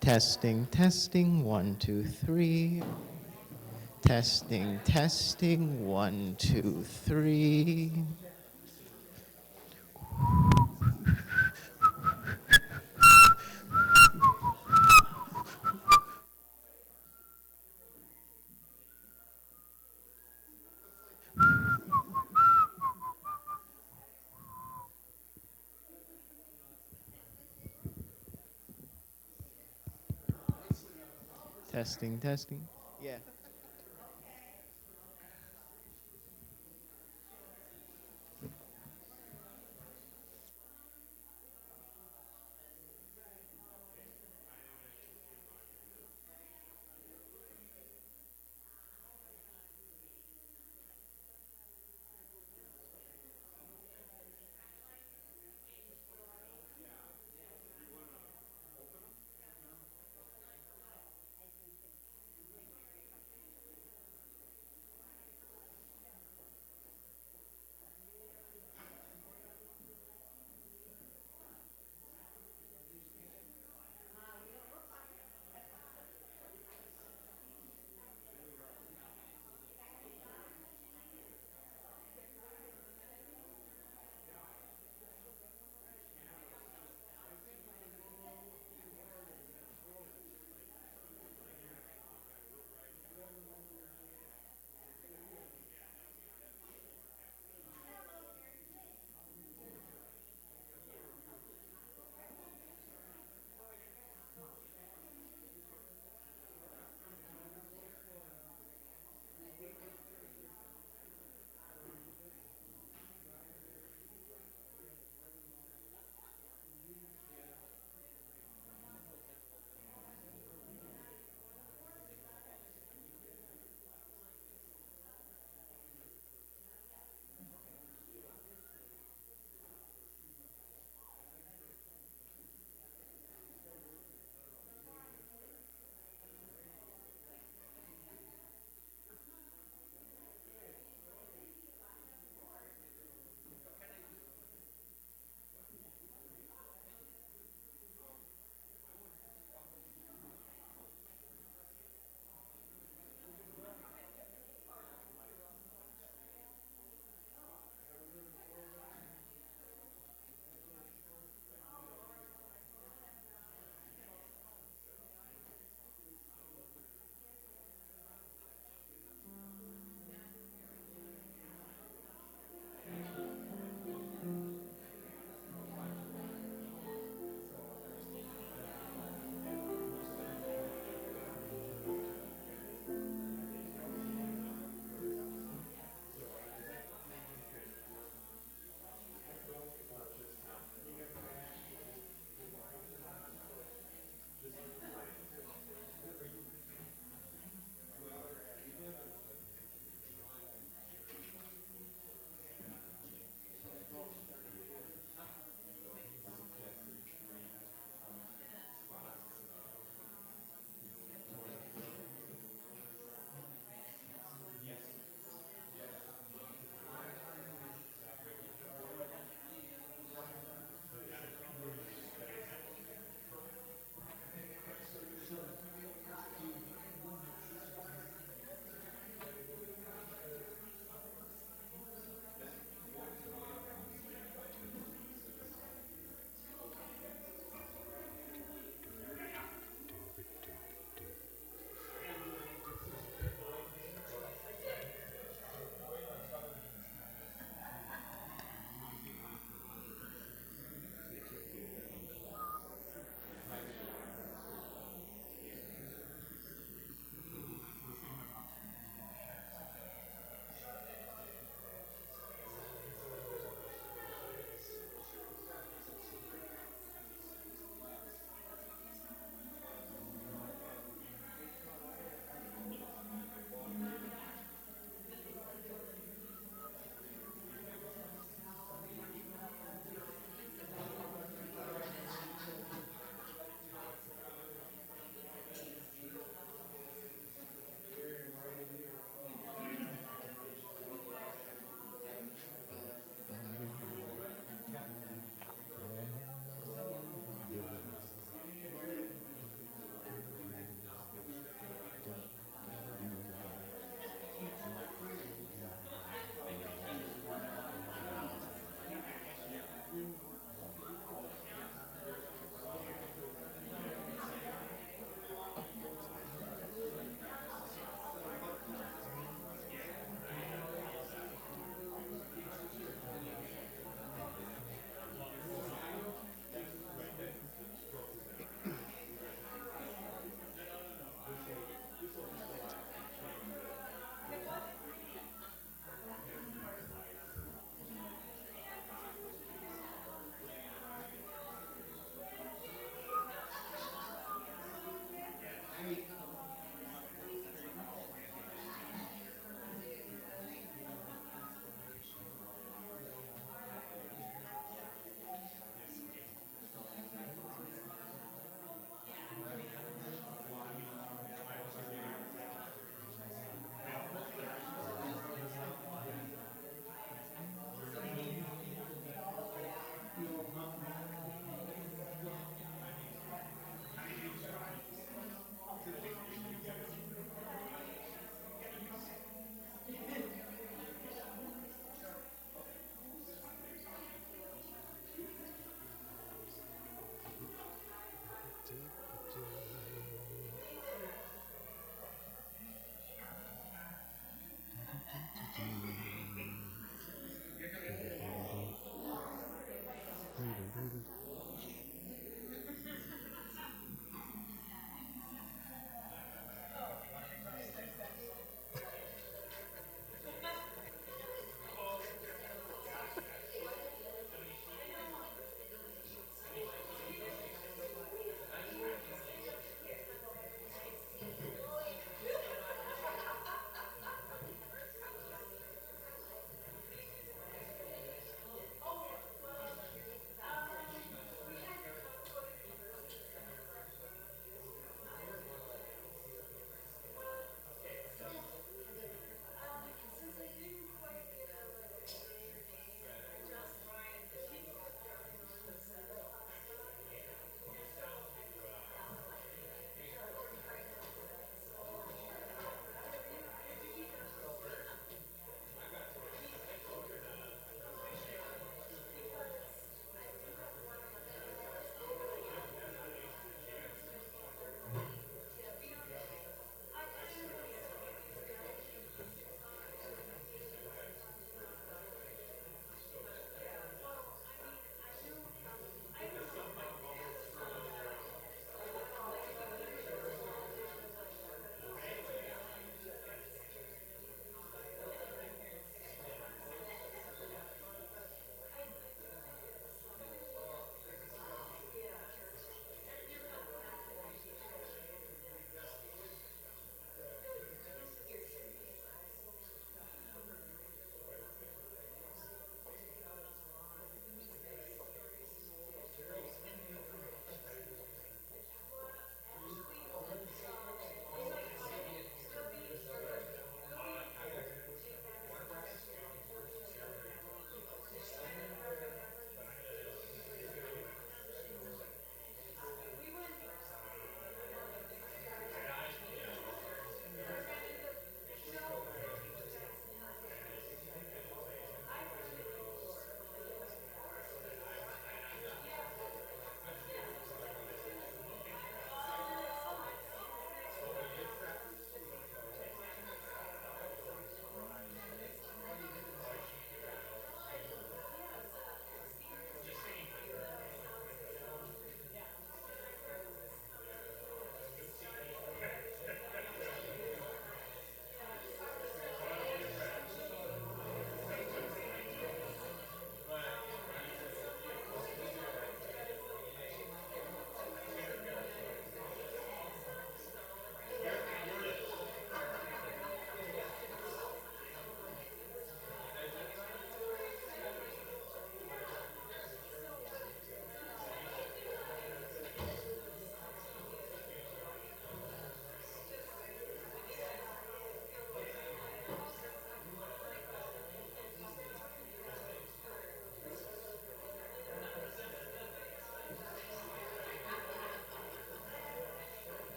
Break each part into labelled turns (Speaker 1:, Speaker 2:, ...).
Speaker 1: Testing, testing, one, two, three. Testing, testing, one, two, three. Testing, testing. Yeah.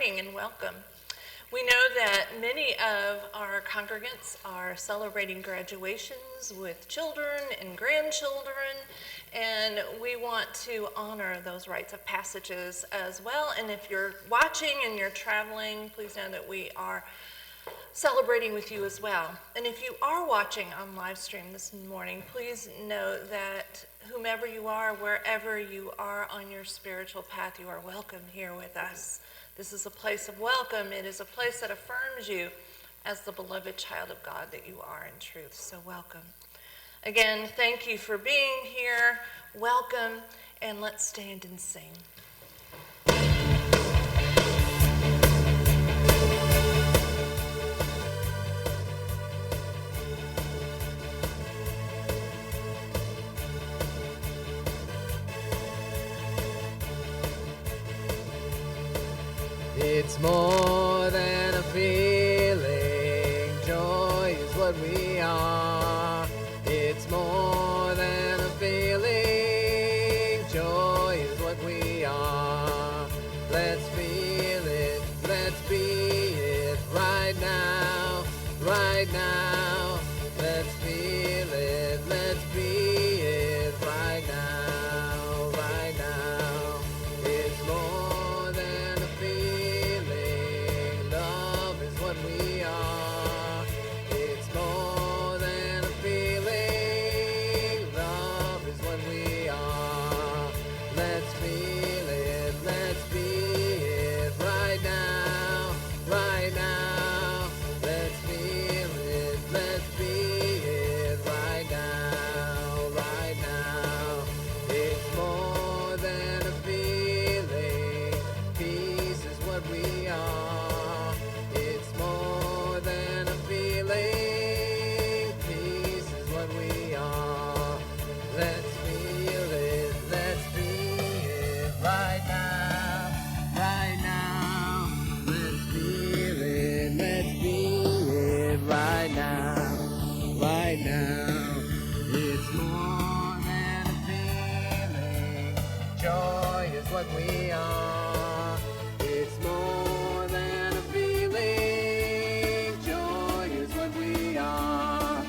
Speaker 2: morning and welcome. We know that many of our congregants are celebrating graduations with children and grandchildren, and we want to honor those rites of passages as well. And if you're watching and you're traveling, please know that we are celebrating with you as well. And if you are watching on live stream this morning, please know that whomever you are, wherever you are on your spiritual path, you are welcome here with us. This is a place of welcome. It is a place that affirms you as the beloved child of God that you are in truth. So welcome. Again, thank you for being here. Welcome, and let's stand and sing.
Speaker 1: It's more than a feeling, joy is what we are. It's more than a feeling, joy is what we are. Let's feel it, let's be it right now, right now. Let's feel it, let's be it right now, right now. It's more than a feeling, love is what we are. It's more than a feeling, love is what we are. Let's feel it, let's be it right now, right now. Let's feel it, let's be it right now, right now. It's more than a feeling, peace is what we are. It's more than a feeling, peace is what we are. Let's feel it, let's be it right now, right now. Let's feel it, let's be it right now, right now. It's more than a feeling, joy is what we are. It's more than a feeling, joy is what we are.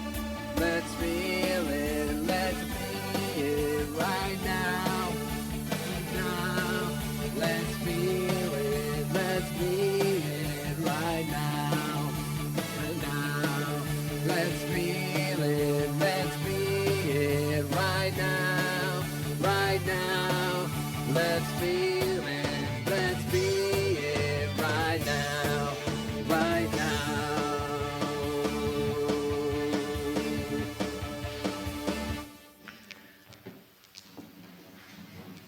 Speaker 1: Let's feel it, let's be it right now, right now. Let's feel it, let's be it right now, right now. Let's feel it, let's be it right now, right now. Let's feel it, let's be it right now, right now.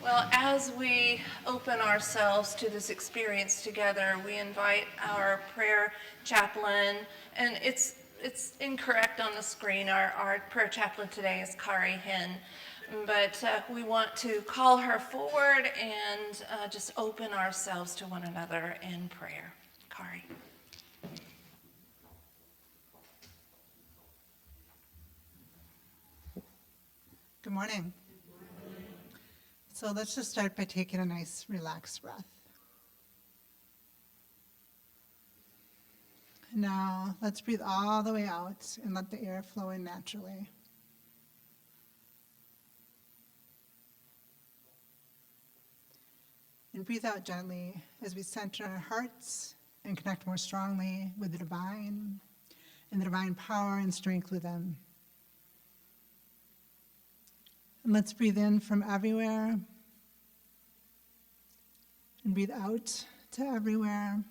Speaker 2: Well, as we open ourselves to this experience together, we invite our prayer chaplain, and it's incorrect on the screen. Our prayer chaplain today is Kari Hinn, but we want to call her forward and just open ourselves to one another in prayer. Kari.
Speaker 3: Good morning. So let's just start by taking a nice relaxed breath. Now let's breathe all the way out and let the air flow in naturally. And breathe out gently as we center our hearts and connect more strongly with the divine and the divine power and strength within. And let's breathe in from everywhere and breathe out to everywhere.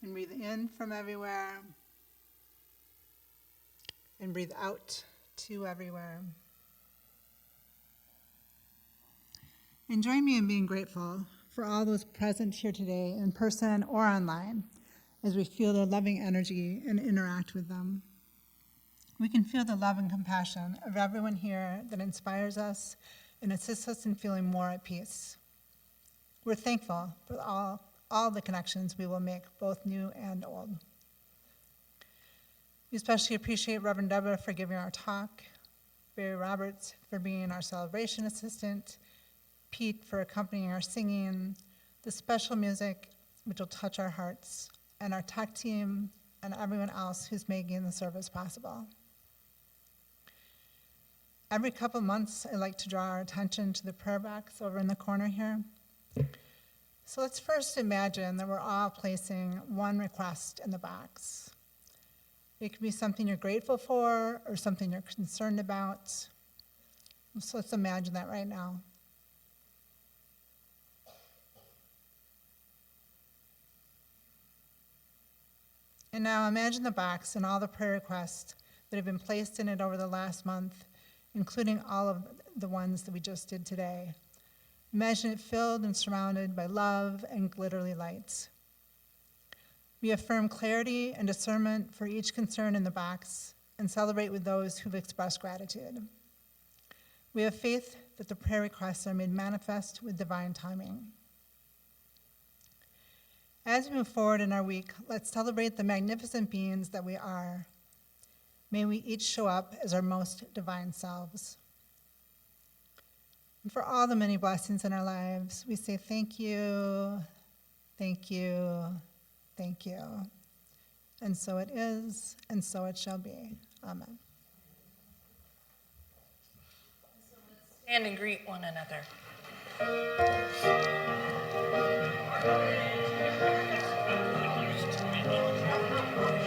Speaker 3: And breathe in from everywhere and breathe out to everywhere. And join me in being grateful for all those present here today in person or online as we feel the loving energy and interact with them. We can feel the love and compassion of everyone here that inspires us and assists us in feeling more at peace. We're thankful for all the connections we will make, both new and old. We especially appreciate Reverend Debra for giving our talk, Barry Roberts for being our celebration assistant, Pete for accompanying our singing, the special music which will touch our hearts, and our tech team and everyone else who's making the service possible. Every couple months, I like to draw our attention to the prayer box over in the corner here. So let's first imagine that we're all placing one request in the box. It could be something you're grateful for or something you're concerned about. So let's imagine that right now. And now imagine the box and all the prayer requests that have been placed in it over the last month, including all of the ones that we just did today. Imagine it filled and surrounded by love and glittery lights. We affirm clarity and discernment for each concern in the box and celebrate with those who've expressed gratitude. We have faith that the prayer requests are made manifest with divine timing. As we move forward in our week, let's celebrate the magnificent beings that we are. May we each show up as our most divine selves. And for all the many blessings in our lives, we say thank you, thank you, thank you. And so it is, and so it shall be. Amen.
Speaker 2: Stand and greet one another.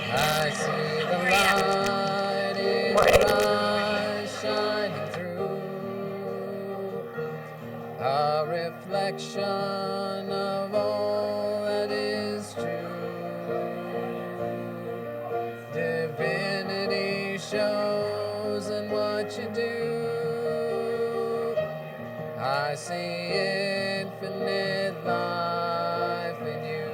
Speaker 1: I see the light in your eyes shining through, a reflection of all that is true. Divinity shows in what you do. I see infinite life in you.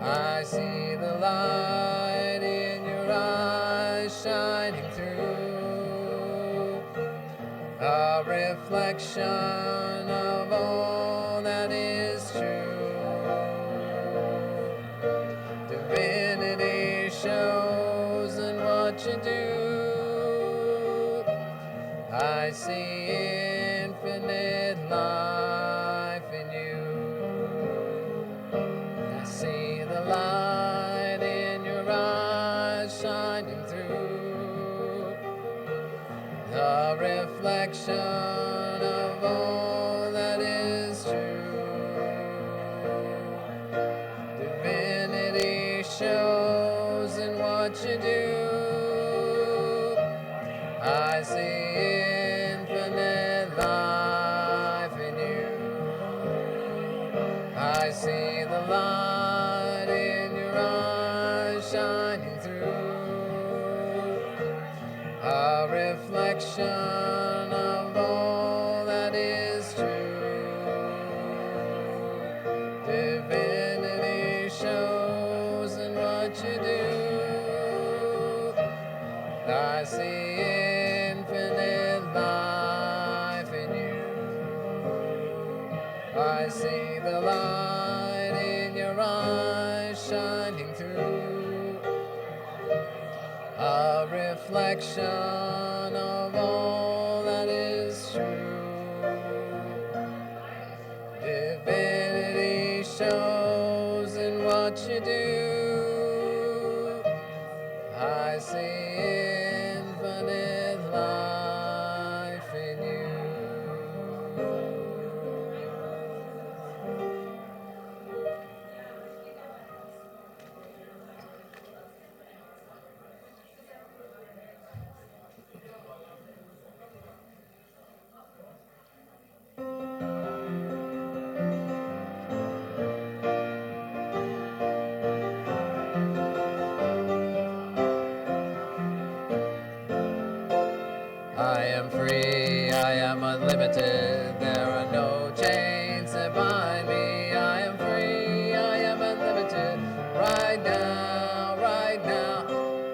Speaker 1: I see the light in your eyes shining through, a reflection of all that is true. Divinity shows in what you do. I see infinite life in you. I see the light in your eyes shining through, the reflection of all that is true. Divinity shows in what you do. I see infinite life in you. I see the light in your eyes shining through, a reflection of all that is true. Divinity shows in what you do. I see infinite life in you. I see the light in your eyes shining through, a reflection of all that is true. Divinity shows in what you do. I see infinite life in you. I am free, I am unlimited, there are no chains that bind me. I am free, I am unlimited, right now, right now.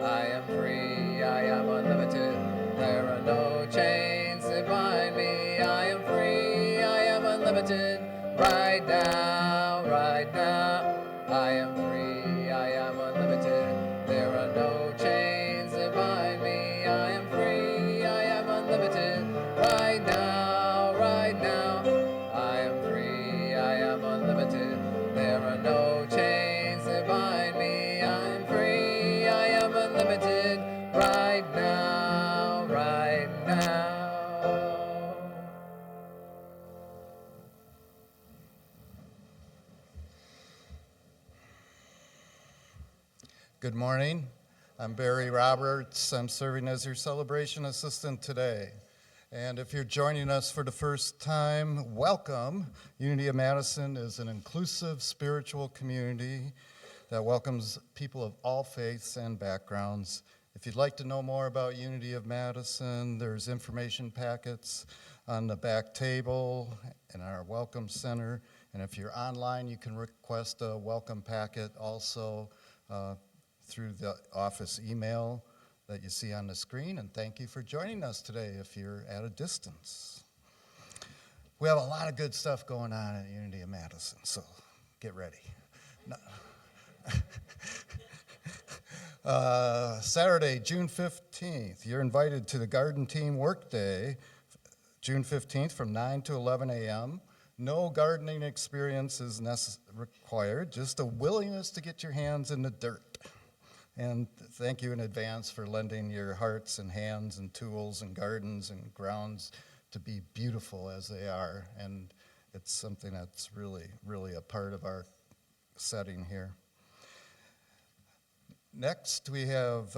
Speaker 1: I am free, I am unlimited, there are no chains that bind me. I am free, I am unlimited, right now, right now. I am free, I am unlimited, there are no chains that bind me. I am free, I am unlimited, right now, right
Speaker 4: Good morning. I'm Barry Roberts. I'm serving as your celebration assistant today. And if you're joining us for the first time, welcome. Unity of Madison is an inclusive spiritual community that welcomes people of all faiths and backgrounds. If you'd like to know more about Unity of Madison, there's information packets on the back table in our welcome center. And if you're online, you can request a welcome packet also through the office email that you see on the screen. And thank you for joining us today if you're at a distance. We have a lot of good stuff going on at Unity of Madison, so get ready. Saturday, June 15th, you're invited to the Garden Team Workday, June 15th from 9 to 11 a.m. No gardening experience is required, just a willingness to get your hands in the dirt. And thank you in advance for lending your hearts and hands and tools and gardens and grounds to be beautiful as they are. And it's something that's really, really a part of our setting here. Next, we have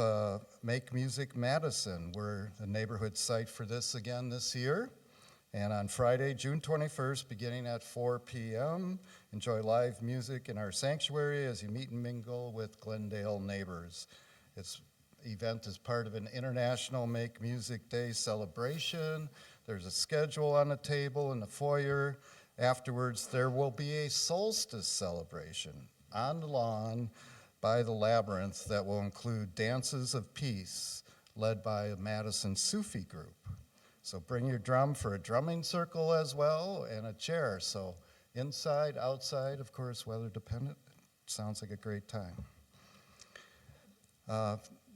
Speaker 4: Make Music Madison. We're the neighborhood site for this again this year. And on Friday, June 21st, beginning at 4 p.m., enjoy live music in our sanctuary as you meet and mingle with Glendale neighbors. This event is part of an International Make Music Day celebration. There's a schedule on the table in the foyer. Afterwards, there will be a solstice celebration on the lawn by the Labyrinth that will include dances of peace led by a Madison Sufi group. So bring your drum for a drumming circle as well and a chair. So inside, outside, of course, weather dependent. Sounds like a great time.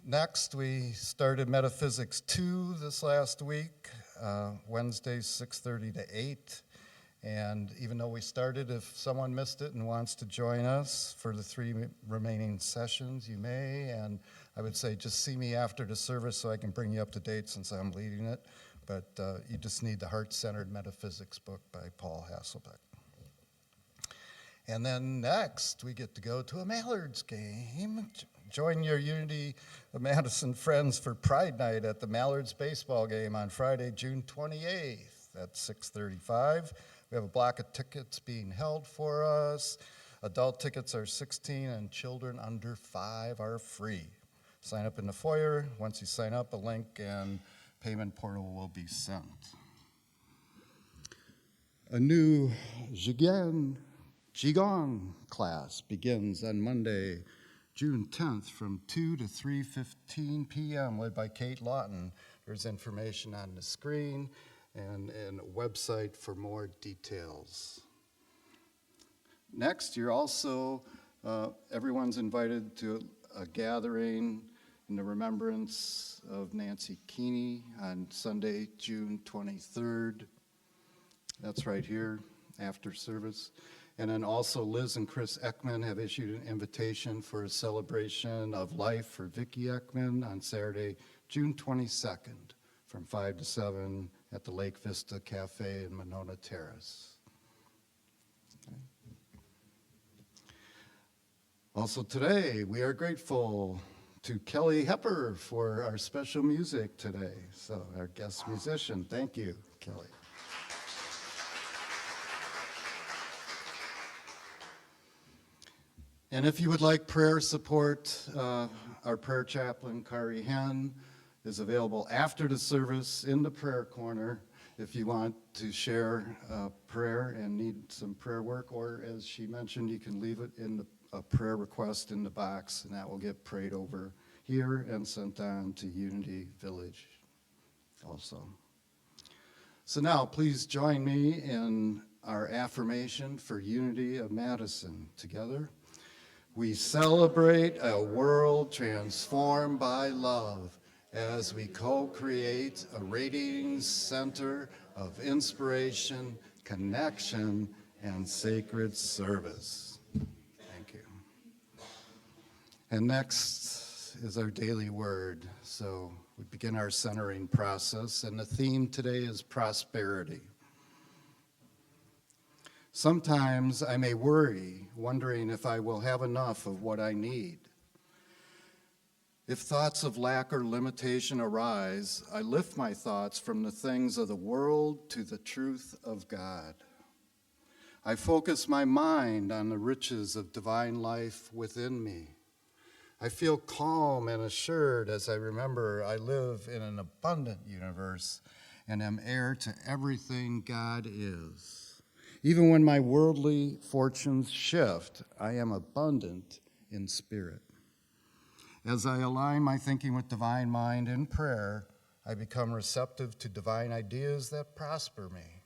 Speaker 4: Next, we started Metaphysics 2 this last week, Wednesdays 6:30 to 8. And even though we started, if someone missed it and wants to join us for the 3 remaining sessions, you may. And I would say just see me after the service so I can bring you up to date since I'm leading it. But you just need the Heart-Centered Metaphysics book by Paul Hasselbeck. And then next, we get to go to a Mallards game. Join your Unity of Madison friends for Pride Night at the Mallards baseball game on Friday, June 28th at 6:35. We have a block of tickets being held for us. Adult tickets are $16 and children under 5 are free. Sign up in the foyer. Once you sign up, a link and payment portal will be sent. A new Qigong class begins on Monday, June 10th from 2 to 3:15 p.m. led by Kate Lawton. There's information on the screen and a website for more details. Next, you're also, everyone's invited to a gathering in the remembrance of Nancy Keeney on Sunday, June 23rd. That's right here after service. And then also Liz and Chris Ekman have issued an invitation for a celebration of life for Vicki Ekman on Saturday, June 22nd from 5 to 7 at the Lake Vista Cafe in Monona Terrace. Okay. Also today, we are grateful to Kelly Hepper for our special music today. So our guest musician, thank you, Kelly. And if you would like prayer support, our prayer chaplain, Kari Hen, is available after the service in the prayer corner if you want to share prayer and need some prayer work, or as she mentioned, you can leave it in a prayer request in the box, and that will get prayed over here and sent on to Unity Village also. So now please join me in our affirmation for Unity of Madison. Together, we celebrate a world transformed by love as we co-create a radiating center of inspiration, connection, and sacred service. Thank you. And next is our daily word. So we begin our centering process, and the theme today is prosperity. Sometimes I may worry, wondering if I will have enough of what I need. If thoughts of lack or limitation arise, I lift my thoughts from the things of the world to the truth of God. I focus my mind on the riches of divine life within me. I feel calm and assured as I remember I live in an abundant universe and am heir to everything God is. Even when my worldly fortunes shift, I am abundant in spirit. As I align my thinking with divine mind in prayer, I become receptive to divine ideas that prosper me.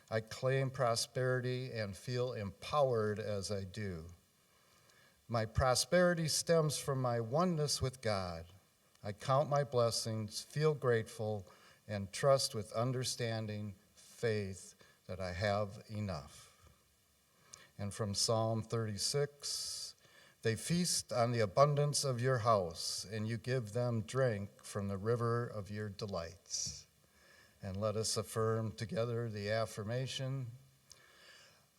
Speaker 4: I claim prosperity and feel empowered as I do. My prosperity stems from my oneness with God. I count my blessings, feel grateful, and trust with understanding, faith that I have enough. And from Psalm 36, they feast on the abundance of your house, and you give them drink from the river of your delights. And let us affirm together the affirmation,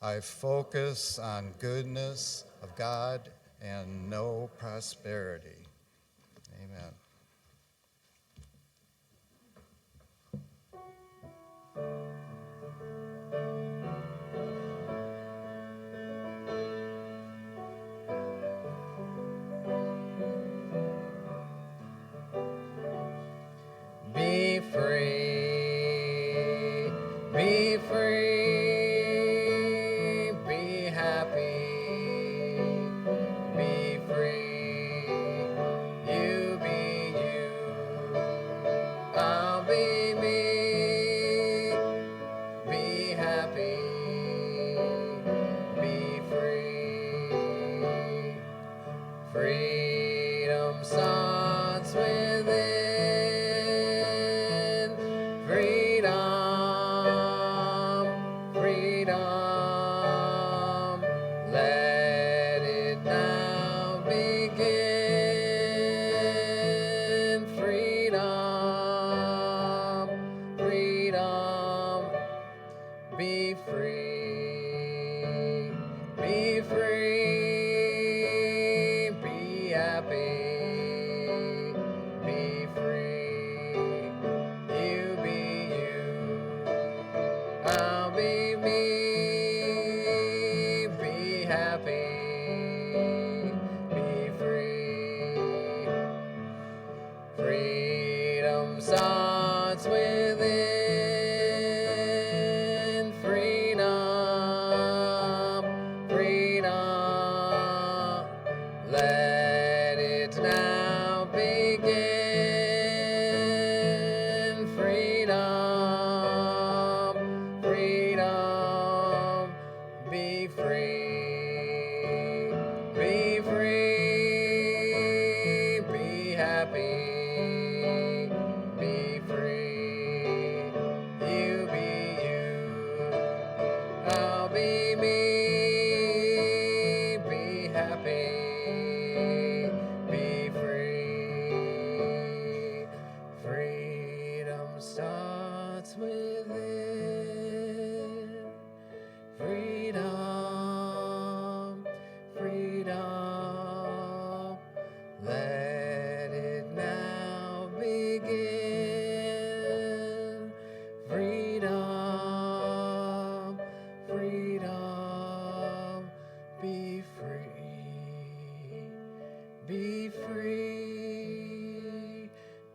Speaker 4: I focus on goodness of God and know prosperity. Amen.
Speaker 1: Be free, be free, be happy, be free, you be you, I'll be me, be happy, be free, freedom starts within. Freedom, freedom, let it now begin. Freedom, freedom, be free, be free, be happy, be free, you be you, I'll be me, be happy, be free. Freedom starts within. Freedom, freedom, let it now begin. Freedom, freedom, be free, be free, be happy. Be free, you be you, I'll be me, be happy, be free. Freedom starts within. Freedom, freedom, let it now begin. Freedom, freedom, be free, be free,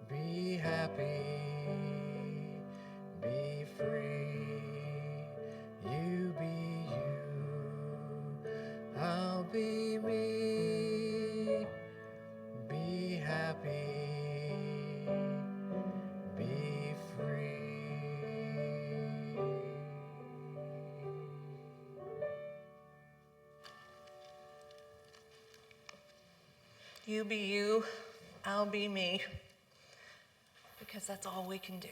Speaker 1: be happy, be free, you be you, I'll be me, be happy, be free.
Speaker 2: You be you, I'll be me, because that's all we can do.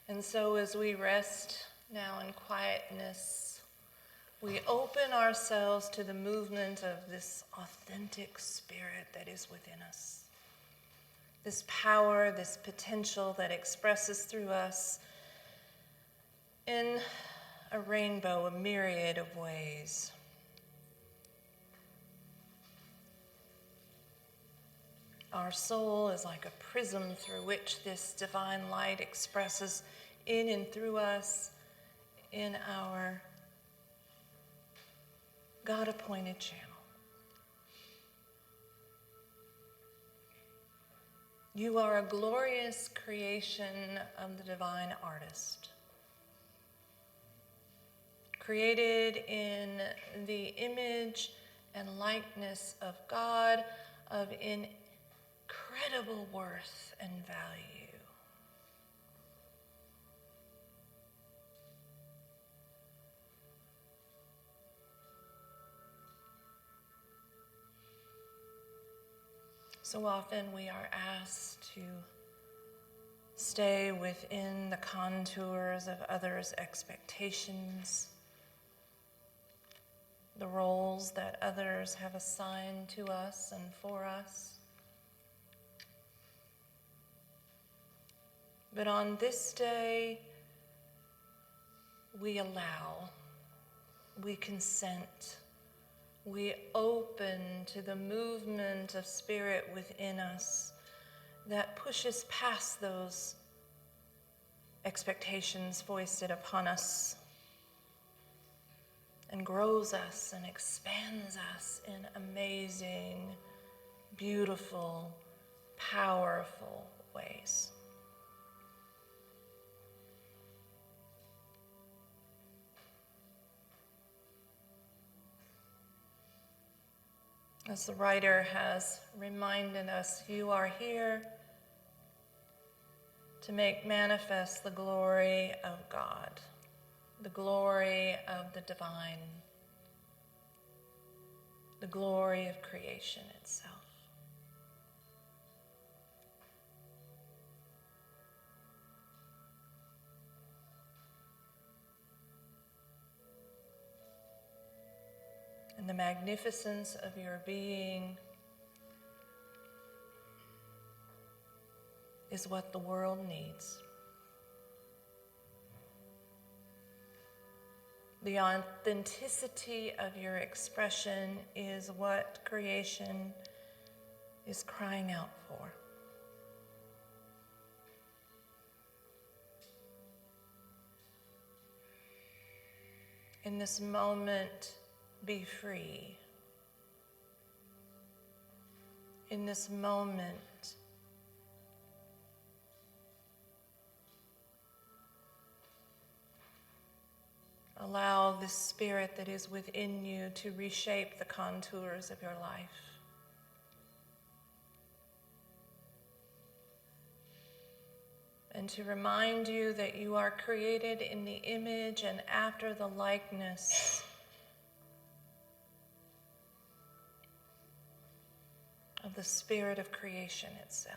Speaker 2: And so as we rest now in quietness, we open ourselves to the movement of this authentic spirit that is within us. This power, this potential that expresses through us in a rainbow, a myriad of ways. Our soul is like a prism through which this divine light expresses in and through us in our God-appointed channel. You are a glorious creation of the divine artist, created in the image and likeness of God, of incredible worth and value. So often we are asked to stay within the contours of others' expectations, the roles that others have assigned to us and for us. But on this day, we allow, we consent, we open to the movement of spirit within us that pushes past those expectations foisted upon us and grows us and expands us in amazing, beautiful, powerful ways. As the writer has reminded us, you are here to make manifest the glory of God, the glory of the divine, the glory of creation itself. And the magnificence of your being is what the world needs. The authenticity of your expression is what creation is crying out for. In this moment, be free. In this moment, allow the spirit that is within you to reshape the contours of your life. And to remind you that you are created in the image and after the likeness of the spirit of creation itself.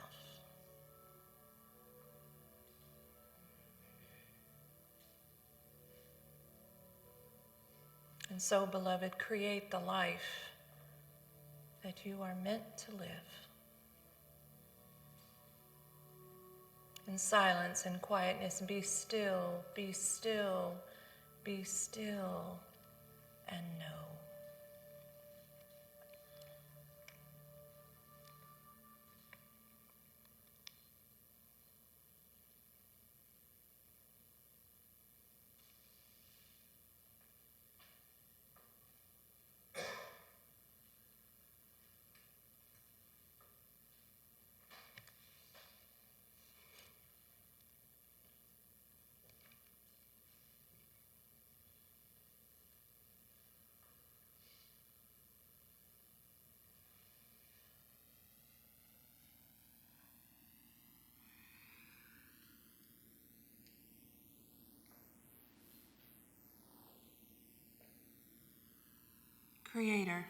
Speaker 2: And so, beloved, create the life that you are meant to live. In silence and quietness, be still, be still, be still, and know. Creator,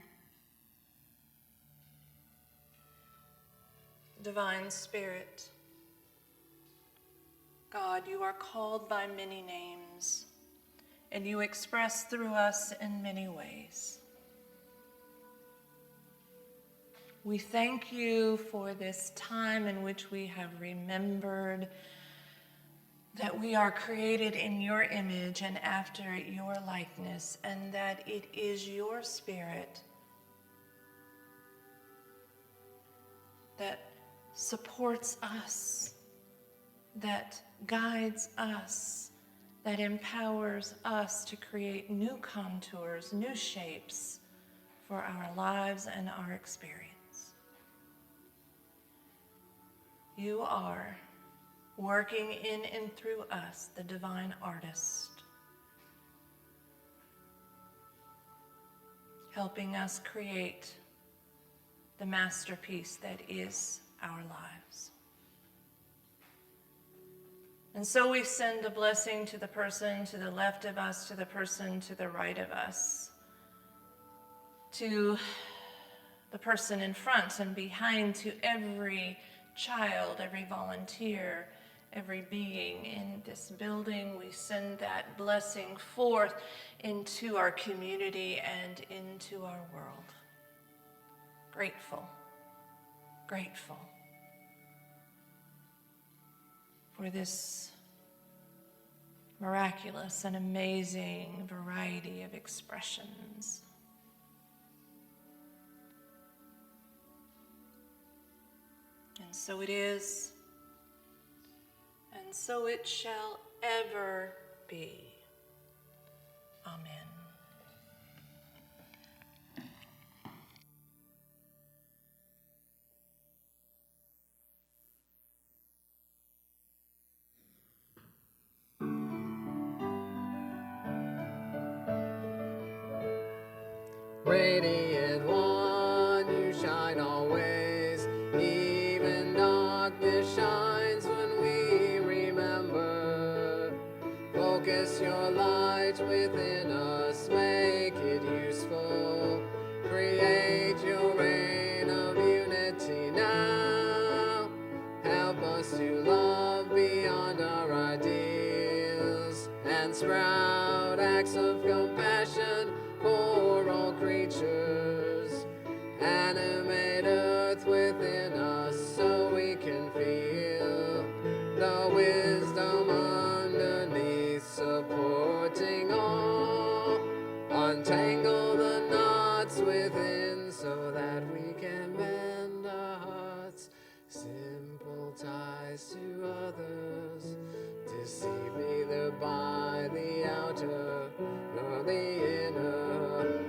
Speaker 2: Divine Spirit, God, you are called by many names, and you express through us in many ways. We thank you for this time in which we have remembered that we are created in your image and after your likeness, and that it is your spirit that supports us, that guides us, that empowers us to create new contours, new shapes for our lives and our experience. You are working in and through us, the divine artist, helping us create the masterpiece that is our lives. And so we send a blessing to the person to the left of us, to the person to the right of us, to the person in front and behind, to every child, every volunteer, every being in this building. We send that blessing forth into our community and into our world. Grateful, grateful for this miraculous and amazing variety of expressions. And so it is, and so it shall ever be. Amen.
Speaker 1: Radiant one, you shine always. Even darkness shines when we remember. Focus your light within us, make it useful. Create your reign of unity now. Help us to love beyond our ideals and sprout acts of compassion for all creatures. Animate earth within us so we can feel the wisdom underneath, supporting all. Untangle the knots within so that we can mend our hearts. Simple ties to others, deceive neither by the outer nor the inner.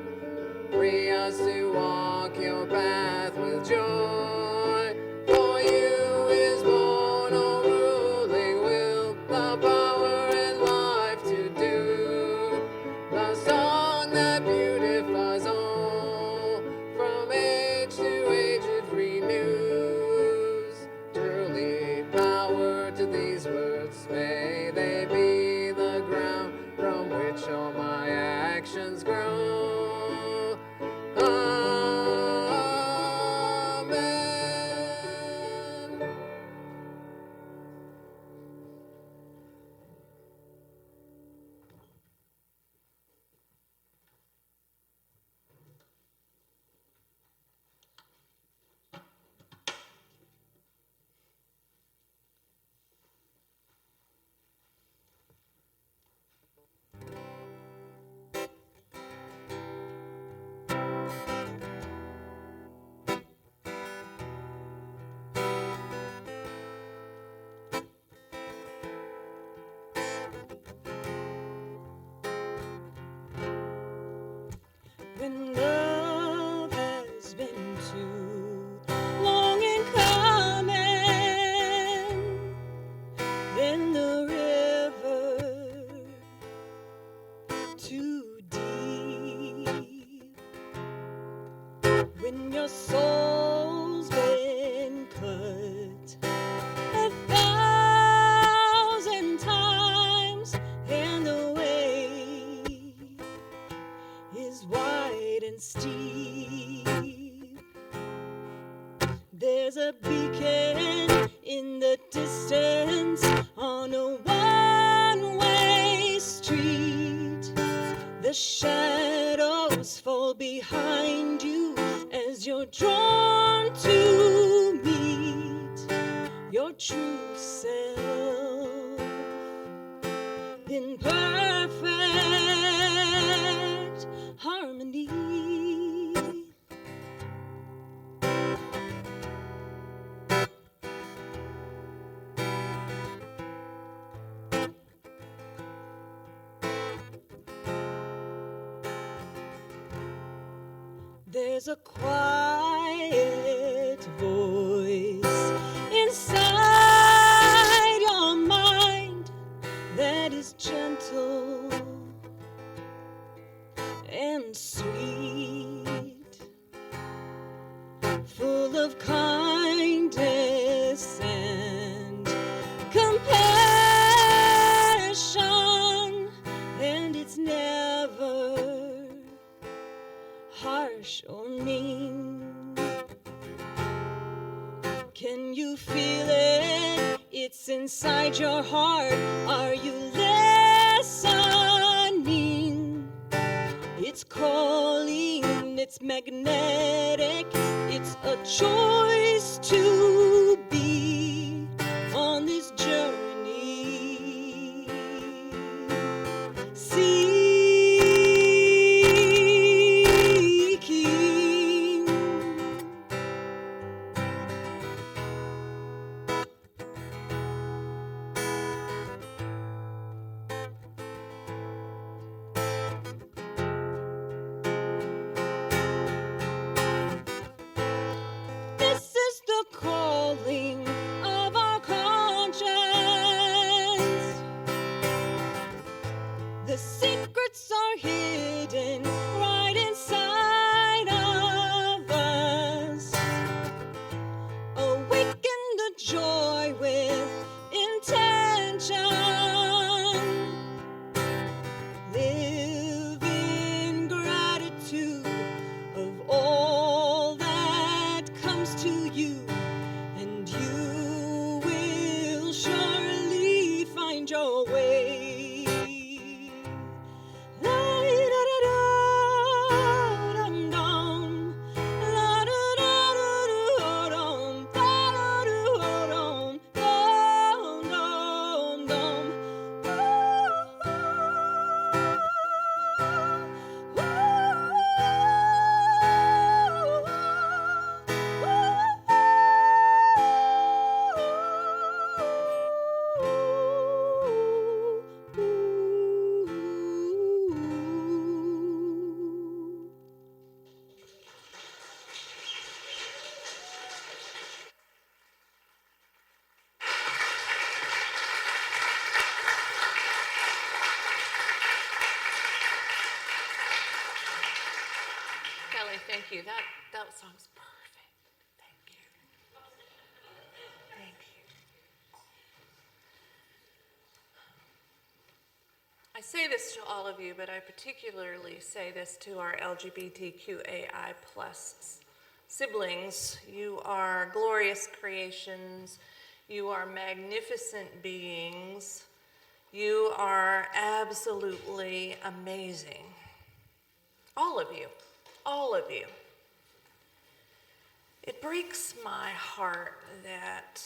Speaker 1: Free us to walk your path with joy. For you is born, O ruling will, the power and life to do the song that beautifies all. From age to age it renews. Truly power to these words, may they be the ground from which all my actions grow. Amen.
Speaker 5: When love has been too long in coming, then the river too deep. When your soul's been cut 1,000 times and the way is wide and steep, there's a beacon in the distance on a one-way street. The shadows fall behind you as you're drawn to meet your true self in perfect harmony. There's a quiet voice inside your mind that is gentle and sweet, full of kindness and compassion, and it's never harsh or mean. Can you feel it? It's inside your heart. Are you listening? It's calling, it's magnetic, it's a choice to be on this journey. Seeking. This is the calling of our conscience. The secrets are hidden right inside of us. Awaken the joy with intention. Live in gratitude of all that comes to you, and you will surely find your way. La-da-da-da-dum-dum, la-da-da-da-da-dum, da-da-da-da-dum, dum-dum-dum.
Speaker 2: Kelly, thank you. That song's perfect. Thank you. Thank you. I say this to all of you, but I particularly say this to our LGBTQAI plus siblings. You are glorious creations. You are magnificent beings. You are absolutely amazing. All of you. All of you. It breaks my heart that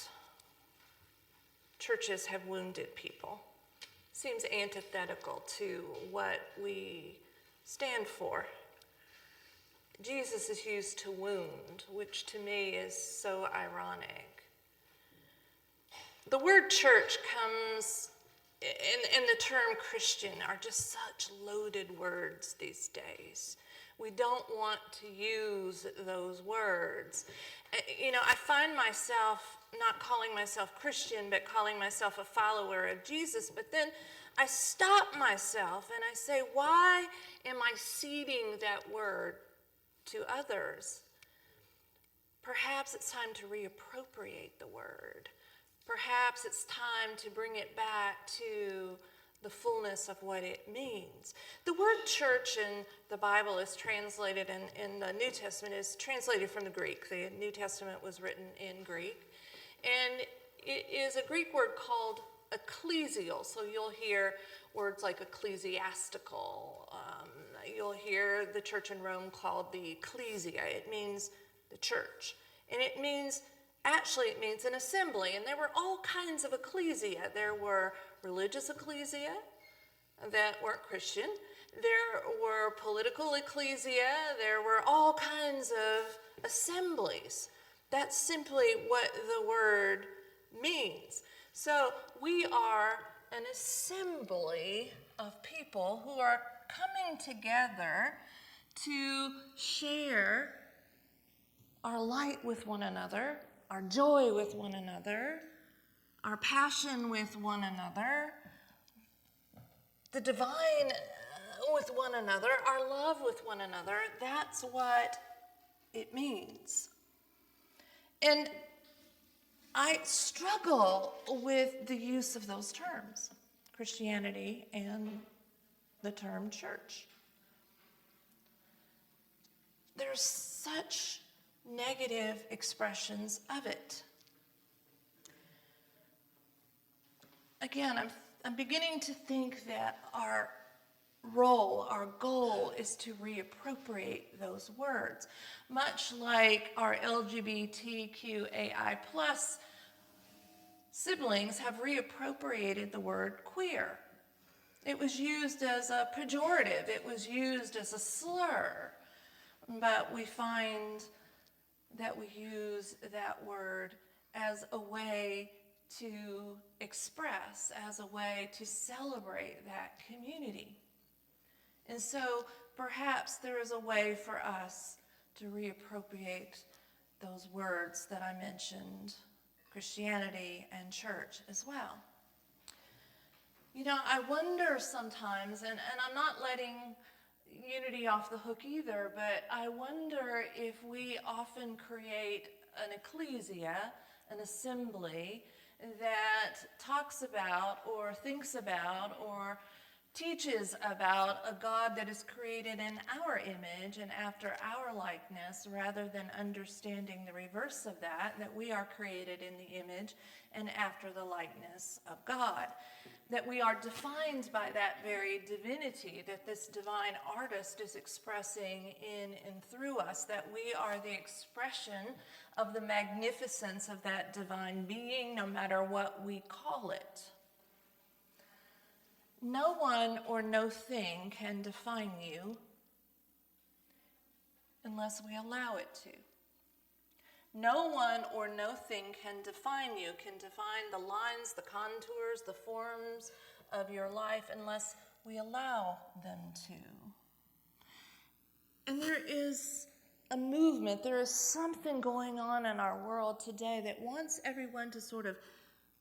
Speaker 2: churches have wounded people. Seems antithetical to what we stand for. Jesus is used to wound, which to me is so ironic. The word church comes, and the term Christian are just such loaded words these days. We don't want to use those words. You know, I find myself not calling myself Christian, but calling myself a follower of Jesus. But then I stop myself and I say, why am I ceding that word to others? Perhaps it's time to reappropriate the word. Perhaps it's time to bring it back to the fullness of what it means. The word church in the Bible is translated, in the New Testament is translated from the Greek. The New Testament was written in Greek. And it is a Greek word called ecclesial. So you'll hear words like ecclesiastical. You'll hear the church in Rome called the ecclesia. It means the church. And it means an assembly. And there were all kinds of ecclesia. There were religious ecclesia that weren't Christian. There were political ecclesia. There were all kinds of assemblies. That's simply what the word means. So we are an assembly of people who are coming together to share our light with one another, our joy with one another, our passion with one another, the divine with one another, our love with one another. That's what it means. And I struggle with the use of those terms, Christianity and the term church. There's such negative expressions of it. Again, I'm beginning to think that our role, our goal is to reappropriate those words, much like our LGBTQAI plus siblings have reappropriated the word queer. It was used as a pejorative, it was used as a slur, but we find that we use that word as a way to express, as a way to celebrate that community. And so perhaps there is a way for us to reappropriate those words that I mentioned, Christianity and church as well. You know, I wonder sometimes, and I'm not letting unity off the hook either, but I wonder if we often create an ecclesia, an assembly, that talks about or thinks about or teaches about a God that is created in our image and after our likeness, rather than understanding the reverse of that, that we are created in the image and after the likeness of God. That we are defined by that very divinity that this divine artist is expressing in and through us, that we are the expression of the magnificence of that divine being, no matter what we call it. No one or no thing can define you unless we allow it to. No one or no thing can define you, can define the lines, the contours, the forms of your life unless we allow them to. And there is a movement, there is something going on in our world today that wants everyone to sort of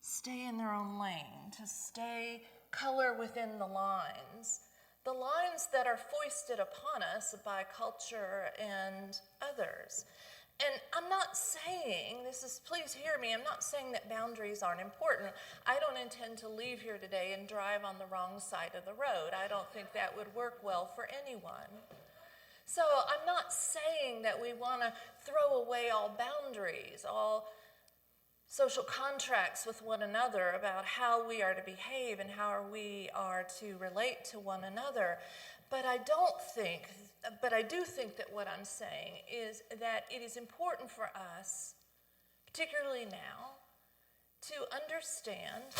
Speaker 2: stay in their own lane, to stay color within the lines that are foisted upon us by culture and others. And I'm not saying, please hear me, I'm not saying that boundaries aren't important. I don't intend to leave here today and drive on the wrong side of the road. I don't think that would work well for anyone. So I'm not saying that we want to throw away all boundaries, all social contracts with one another about how we are to behave and how we are to relate to one another. But I do think that what I'm saying is that it is important for us, particularly now, to understand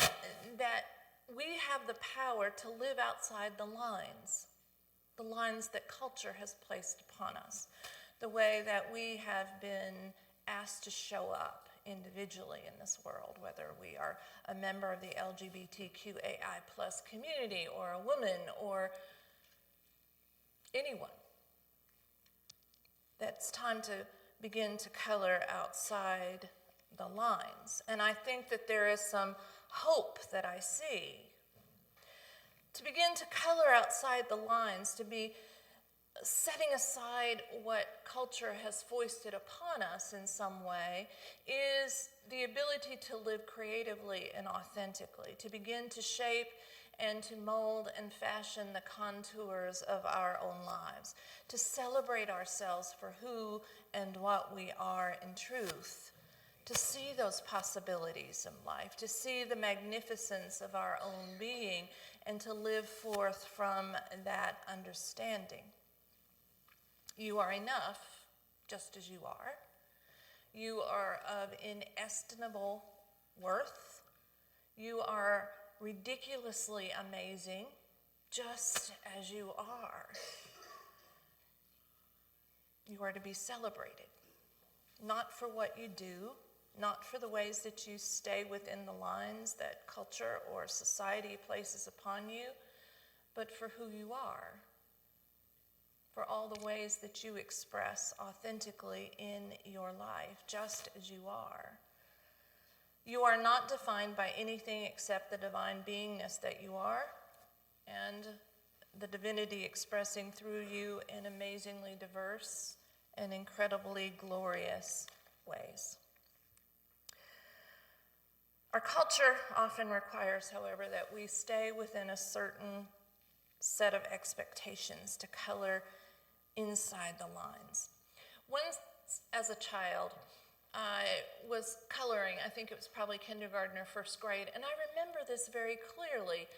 Speaker 2: that we have the power to live outside the lines that culture has placed upon us, the way that we have been asked to show up individually in this world, whether we are a member of the LGBTQAI plus community or a woman or anyone. That's time to begin to color outside the lines. And I think that there is some hope that I see. To begin to color outside the lines, to be setting aside what culture has foisted upon us in some way, is the ability to live creatively and authentically, to begin to shape and to mold and fashion the contours of our own lives, to celebrate ourselves for who and what we are in truth, to see those possibilities in life, to see the magnificence of our own being, and to live forth from that understanding. You are enough, just as you are. You are of inestimable worth. You are ridiculously amazing, just as you are. You are to be celebrated, not for what you do, not for the ways that you stay within the lines that culture or society places upon you, but for who you are, for all the ways that you express authentically in your life, just as you are. You are not defined by anything except the divine beingness that you are and the divinity expressing through you in amazingly diverse and incredibly glorious ways. Our culture often requires, however, that we stay within a certain set of expectations to color inside the lines. Once, as a child, I was coloring. I think it was probably kindergarten or first grade, and I remember this very clearly.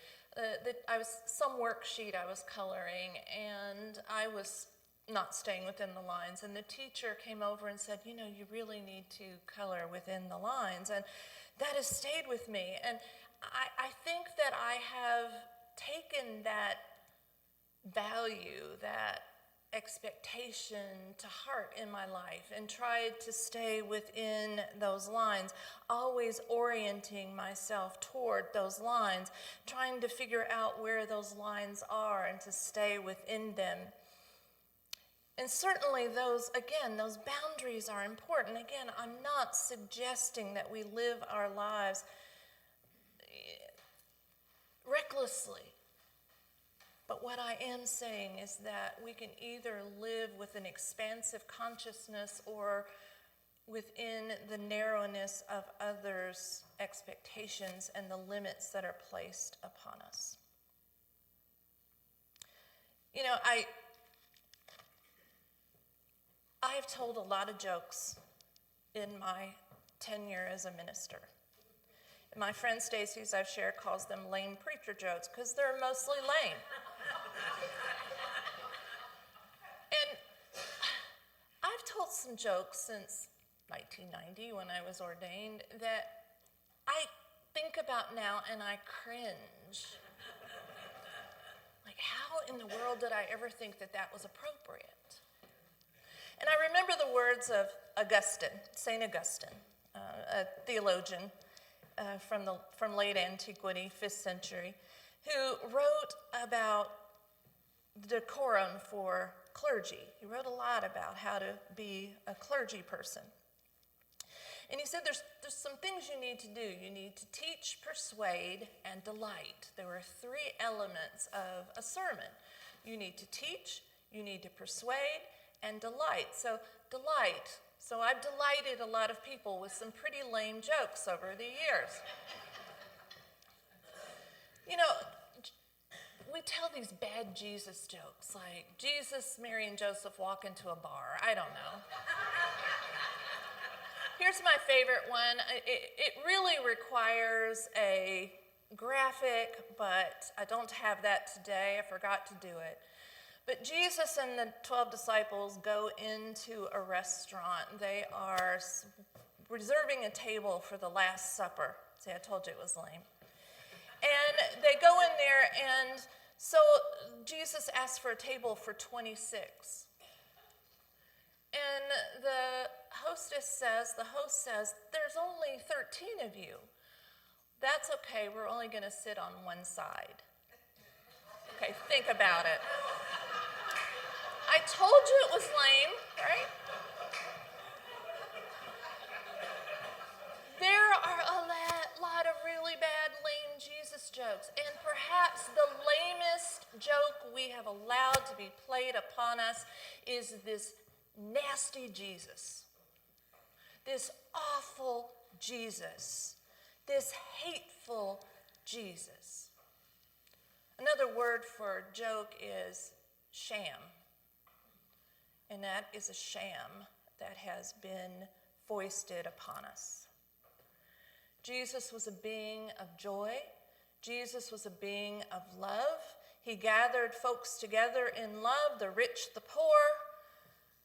Speaker 2: I was some worksheet I was coloring, and I was not staying within the lines, and the teacher came over and said, you know, you really need to color within the lines, and that has stayed with me. And I think that I have taken that value, that expectation to heart in my life and tried to stay within those lines, always orienting myself toward those lines, trying to figure out where those lines are and to stay within them. And certainly those boundaries are important. Again, I'm not suggesting that we live our lives recklessly. But what I am saying is that we can either live with an expansive consciousness or within the narrowness of others' expectations and the limits that are placed upon us. You know, I've told a lot of jokes in my tenure as a minister. My friend Stacy's I've shared calls them lame preacher jokes because they're mostly lame. And I've told some jokes since 1990 when I was ordained that I think about now and I cringe. Like, how in the world did I ever think that that was appropriate? And I remember the words of Augustine, St. Augustine, a theologian from late antiquity, 5th century, who wrote about decorum for clergy. He wrote a lot about how to be a clergy person. And he said there's some things you need to do. You need to teach, persuade, and delight. There are 3 elements of a sermon. You need to teach, you need to persuade, and delight. So delight. So I've delighted a lot of people with some pretty lame jokes over the years. You know, we tell these bad Jesus jokes, like Jesus, Mary, and Joseph walk into a bar. I don't know. Here's my favorite one. It really requires a graphic, but I don't have that today. I forgot to do it. But Jesus and the 12 disciples go into a restaurant. They are reserving a table for the Last Supper. See, I told you it was lame. And they go in there, and so Jesus asks for a table for 26. And the host says, there's only 13 of you. That's okay, we're only going to sit on one side. Okay, think about it. I told you it was lame, right? There are a lot of really bad lame Jesus jokes, and perhaps the lamest joke we have allowed to be played upon us is this nasty Jesus, this awful Jesus, this hateful Jesus. Another word for joke is sham. And that is a sham that has been foisted upon us. Jesus was a being of joy. Jesus was a being of love. He gathered folks together in love, the rich, the poor,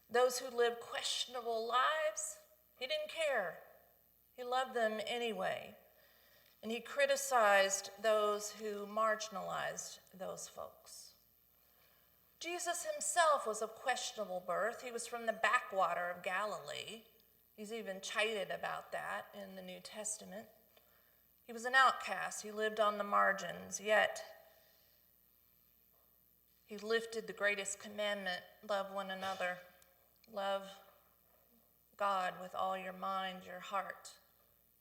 Speaker 2: those who lived questionable lives. He didn't care. He loved them anyway. And he criticized those who marginalized those folks. Jesus himself was of questionable birth. He was from the backwater of Galilee. He's even chided about that in the New Testament. He was an outcast. He lived on the margins, yet He lifted the greatest commandment, love one another. Love God with all your mind, your heart,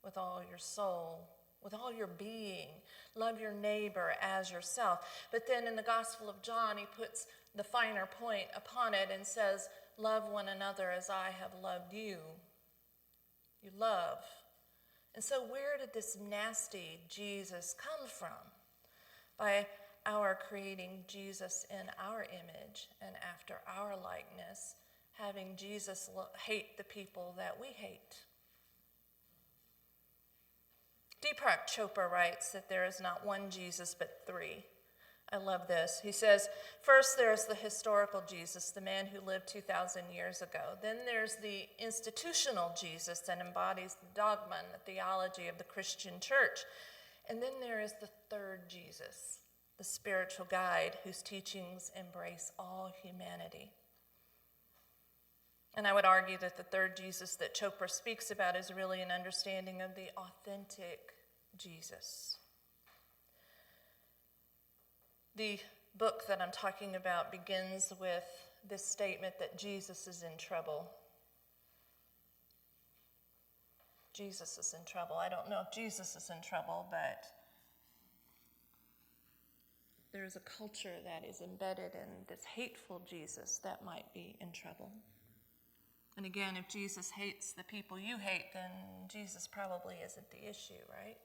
Speaker 2: with all your soul, with all your being. Love your neighbor as yourself. But then in the Gospel of John, he puts the finer point upon it and says, love one another as I have loved you. You love. And so where did this nasty Jesus come from? By our creating Jesus in our image and after our likeness, having Jesus hate the people that we hate. Deepak Chopra writes that there is not one Jesus but three. I love this. He says, first there's the historical Jesus, the man who lived 2,000 years ago. Then there's the institutional Jesus that embodies the dogma and the theology of the Christian church. And then there is the third Jesus, the spiritual guide whose teachings embrace all humanity. And I would argue that the third Jesus that Chopra speaks about is really an understanding of the authentic Jesus. The book that I'm talking about begins with this statement that Jesus is in trouble. Jesus is in trouble. I don't know if Jesus is in trouble, but there's a culture that is embedded in this hateful Jesus that might be in trouble. And again, if Jesus hates the people you hate, then Jesus probably isn't the issue, right?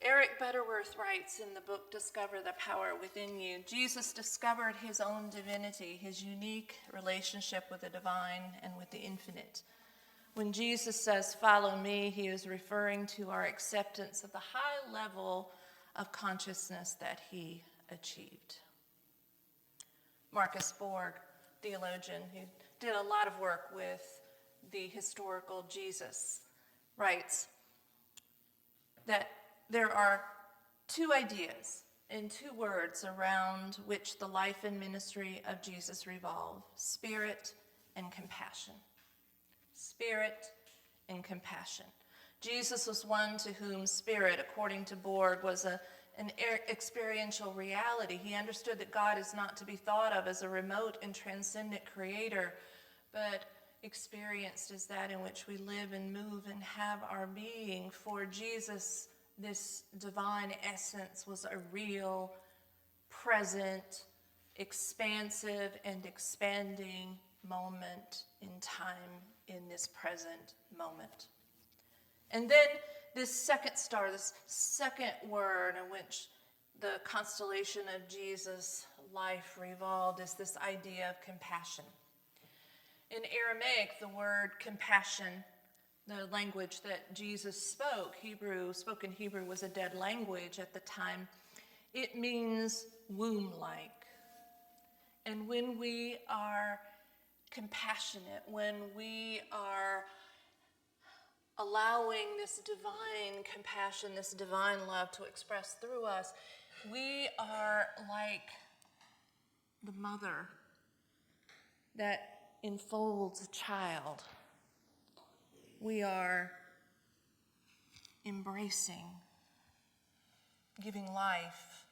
Speaker 2: Eric Butterworth writes in the book, Discover the Power Within You, Jesus discovered his own divinity, his unique relationship with the divine and with the infinite. When Jesus says, follow me, he is referring to our acceptance of the high level of consciousness that he achieved. Marcus Borg, theologian who did a lot of work with the historical Jesus, writes that there are two ideas in two words around which the life and ministry of Jesus revolve: spirit and compassion. Spirit and compassion. Jesus was one to whom spirit, according to Borg, was an experiential reality. He understood that God is not to be thought of as a remote and transcendent creator, but experienced as that in which we live and move and have our being. For Jesus, this divine essence was a real, present, expansive, and expanding moment in time in this present moment. And then this second star, this second word in which the constellation of Jesus' life revolved, is this idea of compassion. In Aramaic, the word compassion, the language that Jesus spoke, spoken Hebrew was a dead language at the time. It means womb-like. And when we are compassionate, when we are allowing this divine compassion, this divine love to express through us, we are like the mother that enfolds a child. We are embracing, giving life,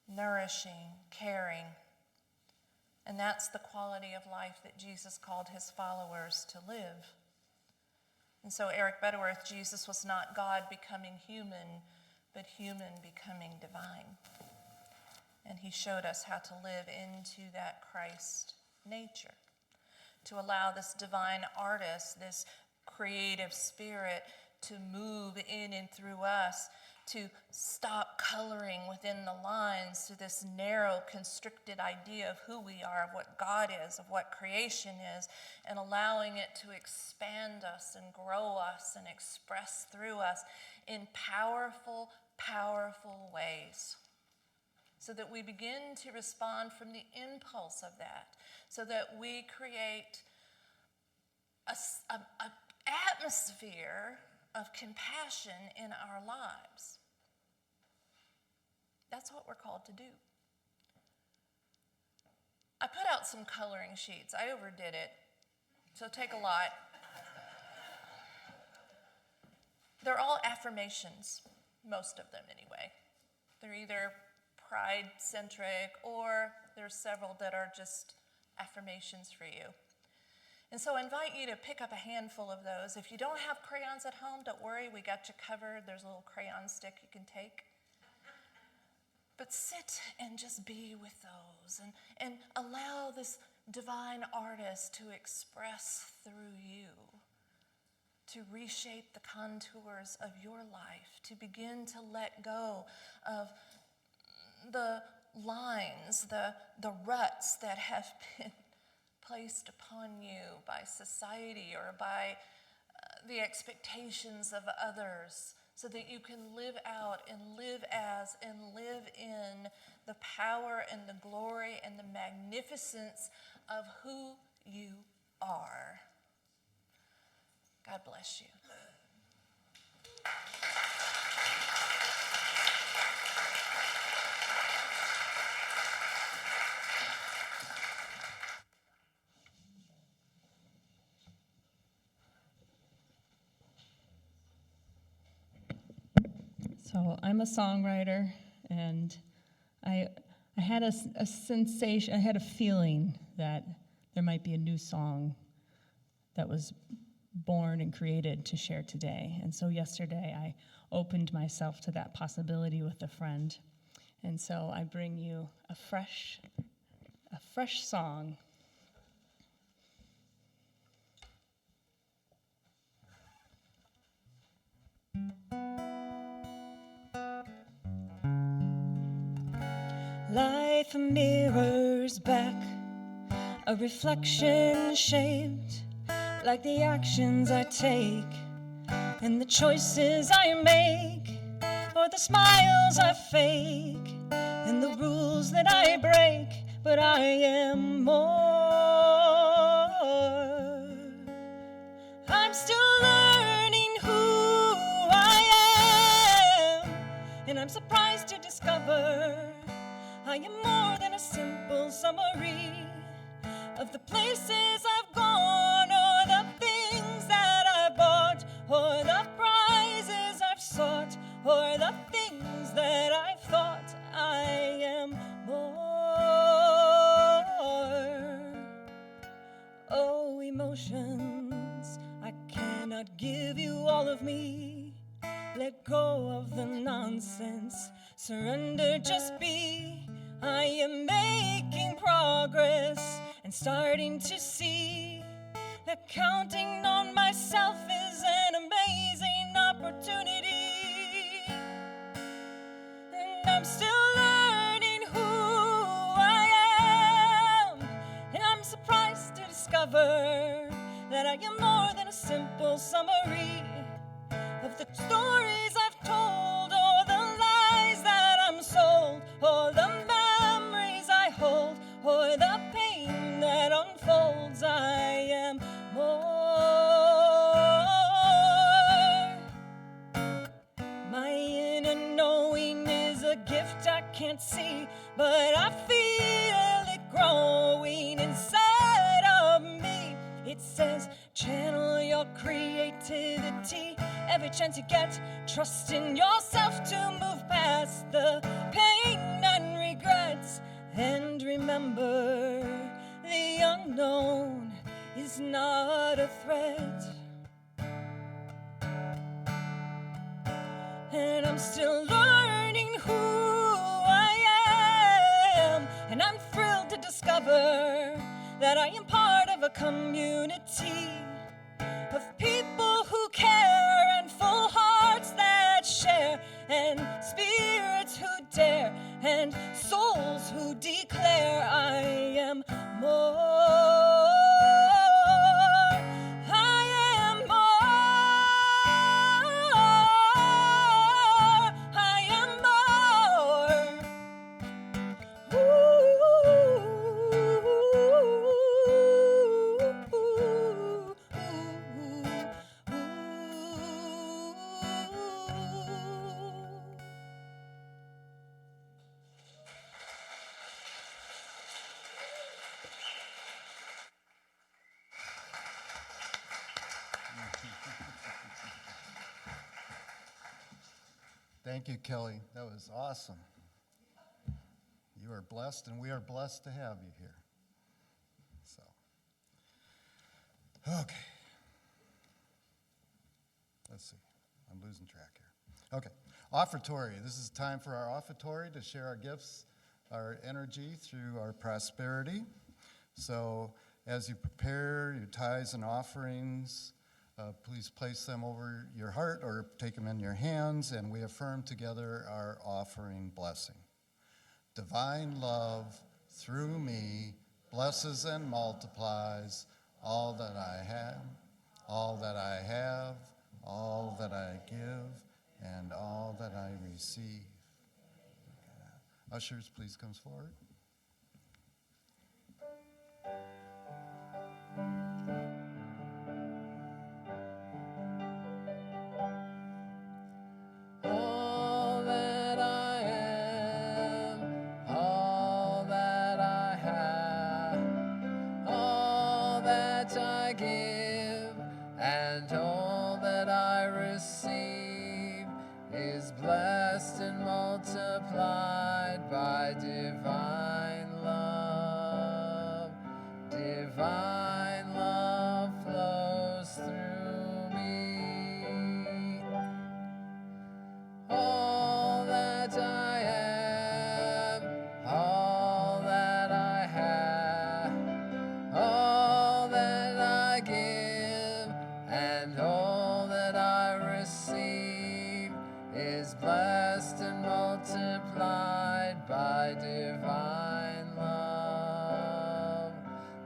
Speaker 2: nourishing, caring. And that's the quality of life that Jesus called his followers to live. And so Eric Butterworth, Jesus was not God becoming human, but human becoming divine. And he showed us how to live into that Christ nature, to allow this divine artist, this creative spirit to move in and through us, to stop coloring within the lines to this narrow, constricted idea of who we are, of what God is, of what creation is, and allowing it to expand us and grow us and express through us in powerful, powerful ways, so that we begin to respond from the impulse of that, so that we create an atmosphere of compassion in our lives. That's what we're called to do. I put out some coloring sheets. I overdid it, so take a lot. They're all affirmations, most of them anyway. They're either pride-centric, or there's several that are just affirmations for you. And so I invite you to pick up a handful of those. If you don't have crayons at home, don't worry, we got you covered. There's a little crayon stick you can take. But sit and just be with those and allow this divine artist to express through you, to reshape the contours of your life, to begin to let go of the lines, the ruts that have been placed upon you by society or by the expectations of others, so that you can live out and live as and live in the power and the glory and the magnificence of who you are. God bless you.
Speaker 5: So I'm a songwriter, and I had a sensation, I had a feeling that there might be a new song that was born and created to share today. And so yesterday I opened myself to that possibility with a friend. And so I bring you a fresh song. Life mirrors back a reflection shaped like the actions I take and the choices I make, or the smiles I fake and the rules that I break. But I am more. I'm still learning who I am, and I'm surprised to discover I am more than a simple summary of the places I've gone, or the things that I've bought, or the prizes I've sought, or the things that I've thought. I am more. Oh, emotions, I cannot give you all of me. Let go of the nonsense, surrender, just be. I am making progress and starting to see that counting on myself is an amazing opportunity. And I'm still learning who I am, and I'm surprised to discover that I am more than a simple summary of the stories I've told, or the lies that I'm sold, or the memories I hold, or the pain that unfolds. I am more. My inner knowing is a gift I can't see, but I feel it growing inside of me. It says, channel your creativity every chance you get. Trust in yourself to move past the pain and regrets. And remember, the unknown is not a threat. And I'm still learning who I am, and I'm thrilled to discover that I am part of a community of people who care, and full hearts that share, and spirits who dare, and souls who declare I am more. I am more. I am more.
Speaker 4: Thank you, Kelly. That was awesome. are blessed, and we are blessed to have you here. So, okay. Let's see. I'm losing track here. Okay. Offertory. This is time for our offertory to share our gifts, our energy through our prosperity. So as you prepare your tithes and offerings, please place them over your heart or take them in your hands, and we affirm together our offering blessing. Divine love through me blesses and multiplies all that I have, all that I have, all that I give, and all that I receive. Ushers, please come forward.
Speaker 1: All that I am, all that I have, all that I give, and all that I receive is blessed and multiplied by divine love. Divine love flows through me. All that I am, all that I have, all that I give, and all that I receive is blessed and multiplied by divine love.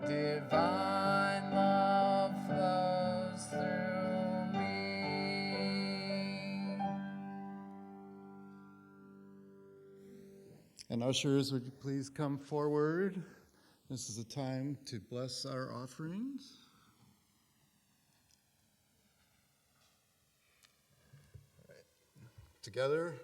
Speaker 1: Divine love flows through me.
Speaker 4: And ushers, would you please come forward? This is a time to bless our offerings. Together,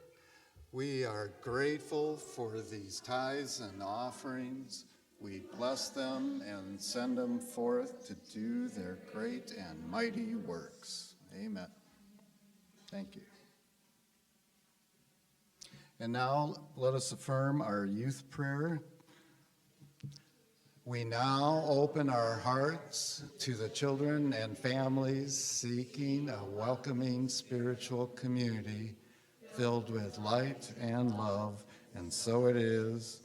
Speaker 4: we are grateful for these tithes and offerings. We bless them and send them forth to do their great and mighty works. Amen. Thank you. And now let us affirm our youth prayer. We now open our hearts to the children and families seeking a welcoming spiritual community filled with light and love, and so it is.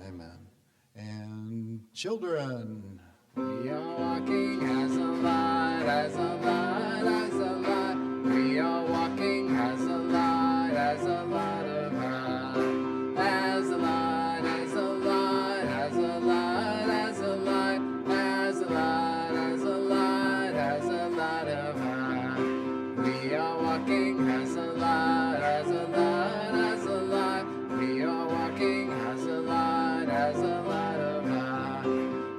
Speaker 4: Amen. And children,
Speaker 1: We are walking as a light, as a light, as a light. We are walking as a light of God. As a light, as a light, as a light, as a light, as a light, as a light, as a light of God. We are walking as a light, as a light, as a light. We are walking as a light of God.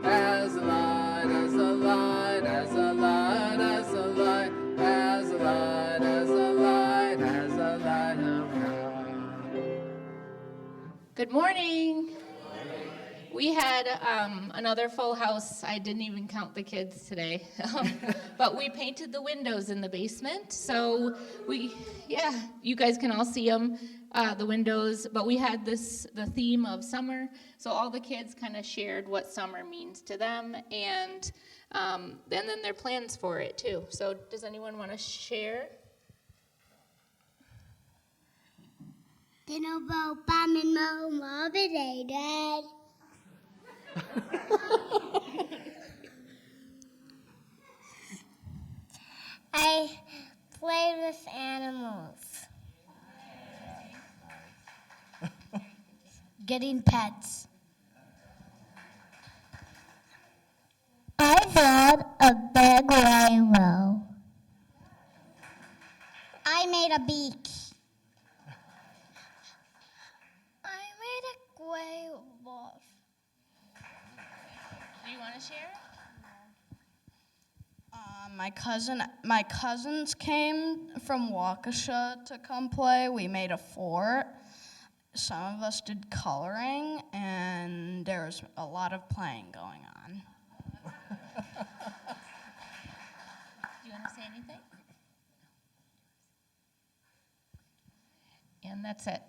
Speaker 1: As a light, as a light, as a light, as a light, as a light, as a light, as a light of God.
Speaker 6: Good morning. We had another full house. I didn't even count the kids today. But we painted the windows in the basement. So you guys can all see them, the windows. But we had the theme of summer. So all the kids kind of shared what summer means to them and then their plans for it too. So does anyone want to share?
Speaker 7: Dinner bowl, bam and mo, motivated. I play with animals. Getting pets. I had a big rainbow. I made a beach. I made a gray wolf.
Speaker 6: Do you want to share?
Speaker 8: My cousins came from Waukesha to come play. We made a fort. Some of us did coloring, and there was a lot of playing going on.
Speaker 6: Do you want to say anything? And that's it.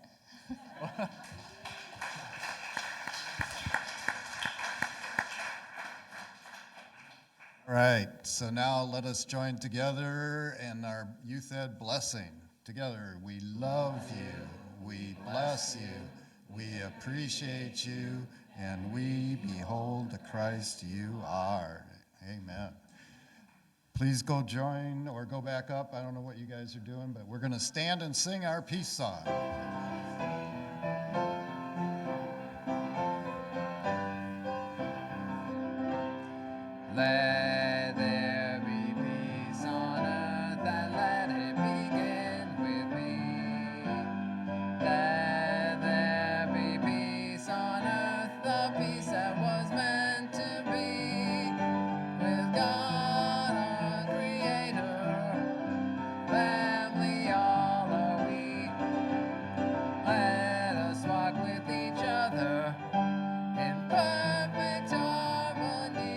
Speaker 4: All right, so now let us join together in our Youth Ed blessing. Together, we love you, we bless you, we appreciate you, and we behold the Christ you are. Amen. Please go join or go back up. I don't know what you guys are doing, but we're going to stand and sing our peace song.
Speaker 1: Let there be peace on earth and let it begin with me. Let there be peace on earth, the peace that was meant to be. With God our Creator, family all are we. Let us walk with each other in perfect harmony.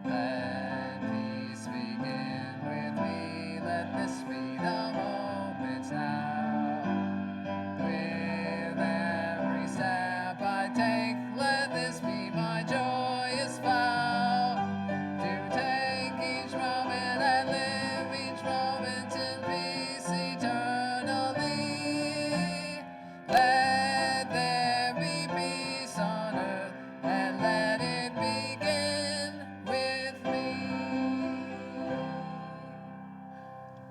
Speaker 1: Let peace begin with me. Let this be the moment now. With every step I take, let this be my joyous vow. To take each moment and live each moment in peace eternally. Let there be peace on earth and let it begin with me.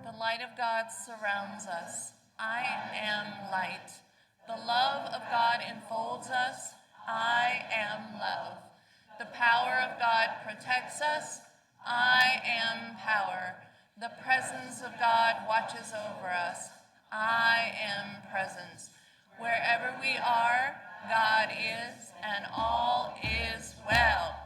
Speaker 2: The light of God surrounds us. I am light. The love of God enfolds us. I am love. The power of God protects us. I am power. The presence of God watches over us. I am presence. Wherever we are, God is, and all is well.